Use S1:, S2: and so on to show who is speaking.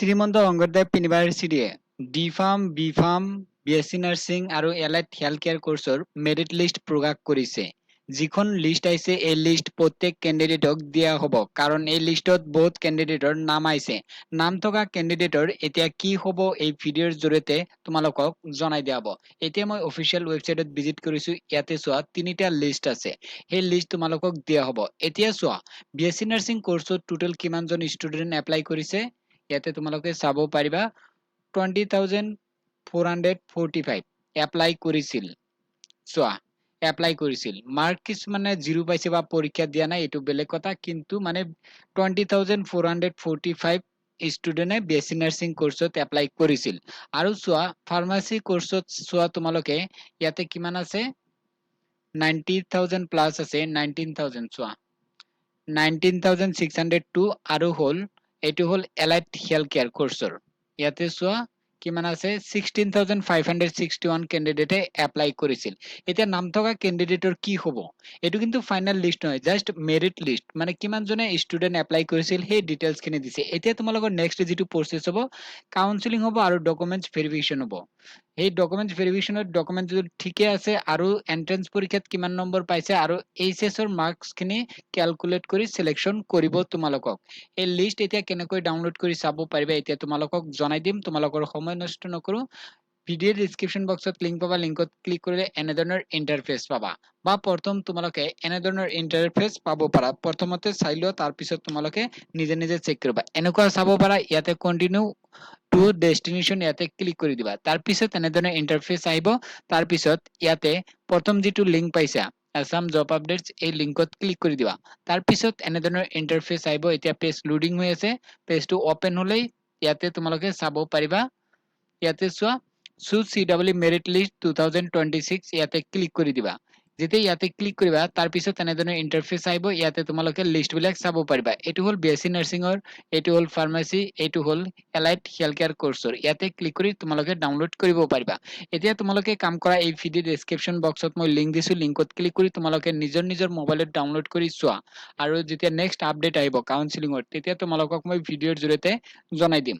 S1: শ্ৰীমন্ত শংকৰদেৱ ইউনিভাৰ্চিটিয়ে D pharm, B pharm, BSc nursing আৰু allied health care কোৰ্চৰ মেৰিট লিষ্ট প্ৰকাশ কৰিছে। যিখন লিষ্ট আহিছে এই লিষ্ট প্ৰত্যেক কেণ্ডিডেটক দিয়া হ'ব কাৰণ এই লিষ্টত বহুত কেণ্ডিডেটৰ নাম আহিছে। নাম থকা কেণ্ডিডেটৰ এতিয়া কি হ'ব এই ভিডিঅ'ৰ জৰিয়তে তোমালোকক জনাই দিয়া হ'ব। এতিয়া মই অফিচিয়েল ৱেবছাইটত ভিজিট কৰিছো, ইয়াতে চোৱা তিনিটা লিষ্ট আছে। সেই লিষ্ট তোমালোকক দিয়া হ'ব। এতিয়া চোৱা BSc নাৰ্ছিং কোৰ্চত টোটেল কিমানজন ষ্টুডেণ্ট এপ্লাই কৰিছে ইয়াতে তোমালোকে চাব পাৰিবা 20,445 এপ্লাই কৰিছিল। চোৱা এপ্লাই কৰিছিল, মাৰ্ক কিছুমানে 0 পাইছে বা পৰীক্ষা দিয়া নাই এইটো বেলেগ কথা, কিন্তু মানে 20,445 ষ্টুডেণ্টে BSc নাৰ্ছিং কোৰ্চত এপ্লাই কৰিছিল। আৰু চোৱা ফাৰ্মাচী কোৰ্চত চোৱা তোমালোকে ইয়াতে কিমান আছে 90,000 প্লাস আছে, 19,000 চোৱা 19,602 আৰু হল এইটো হল এলাইড হেল্থ কেয়াৰ কোৰ্চৰ। ইয়াতে চোৱা কিমান আছে 16,561 কেণ্ডিডেটে এপ্লাই কৰিছিল। এতিয়া নাম থকা কেণ্ডিডেটৰ কি হ'ব এইটো কিন্তু ফাইনেল লিষ্ট নহয়, জাষ্ট মেৰিট লিষ্ট, মানে কিমান জনে ষ্টুডেণ্ট এপ্লাই কৰিছিল সেই ডিটেইলছ খিনি দিছে। এতিয়া তোমালোকৰ নেক্সট যেটো প্ৰসেছ হ'ব কাউন্সেলিং হ'ব আৰু ডকুমেন্টছ ভেৰিফিকেশন হ'ব। এই ডকুমেন্টছ ভেৰিফিকেশনত ডকুমেন্ট যদি ঠিকে আছে আৰু এন্ট্ৰেন্স পৰীক্ষাত কিমান নম্বৰ পাইছে আৰু এইচএছ ৰ মাৰ্কস খিনি ক্যালকুলেট কৰি সিলেকশন কৰিব তোমালোকক। এই লিষ্ট এতিয়া কেনেকৈ ডাউনলোড কৰি চাব পাৰিবা এতিয়া তোমালোকক জনাই দিম, তোমালোকৰ সময় নষ্ট নকৰো। ভিডিঅ ডেসক্ৰিপশন বক্সত লিংক পাবা, লিংকত ক্লিক কৰিলে এনেধৰণৰ ইন্টাৰফেস পাবা বা প্ৰথম তোমালোকে এনেধৰণৰ ইন্টাৰফেস পাব পাৰা। প্ৰথমতে চাই লোৱা তাৰ পিছত তোমালোকে নিজে নিজে চেক কৰিবা। এনেকুৱা চাব পাৰা ইয়াতে কন্টিনিউ টু ডেষ্টিনেশন ইয়াতে ক্লিক কৰি দিবা। তাৰ পিছত এনেধৰণৰ ইন্টাৰফেস আহিব। তাৰ পিছত ইয়াতে প্ৰথম যেটো লিংক পাইছা আসাম জব আপডেটছ এই লিংকত ক্লিক কৰি দিবা। তাৰ পিছত এনেধৰণৰ ইন্টাৰফেস আহিব। এতিয়া পেজ লোডিং হৈ আছে, পেজটো ওপেন হলেই ইয়াতে তোমালোকে চাব পাৰিবা। ইয়াতে চোৱা choose CW merit list 2026 ইয়াতে ক্লিক কৰি দিবা। যেতিয়া ইয়াতে ক্লিক কৰিবা তাৰ পিছত এনেধৰণৰ ইন্টাৰফেস আহিব। ইয়াতে তোমালোকে লিষ্ট বিলাক চাব পাৰিবা। এইটো হল BSc নাৰ্ছিঙৰ, এইটো হল ফাৰ্মাচী, এইটো হল এলাইড হেল্থ কেয়াৰ কোৰ্চৰ। ইয়াতে ক্লিক কৰি তোমালোকে ডাউনলোড কৰিব পাৰিবা। এতিয়া তোমালোকে কাম কৰা এই ভিডিঅ ডেসক্ৰিপশন বক্সত মই লিংক দিছো, লিংকত ক্লিক কৰি তোমালোকে নিজৰ নিজৰ মোবাইলত ডাউনলোড কৰি চোৱা। আৰু যেতিয়া নেক্সট আপডেট আহিব কাউন্সেলিঙৰ তেতিয়া তোমালোকক মই ভিডিঅ'ৰ জৰিয়তে জনাই দিম।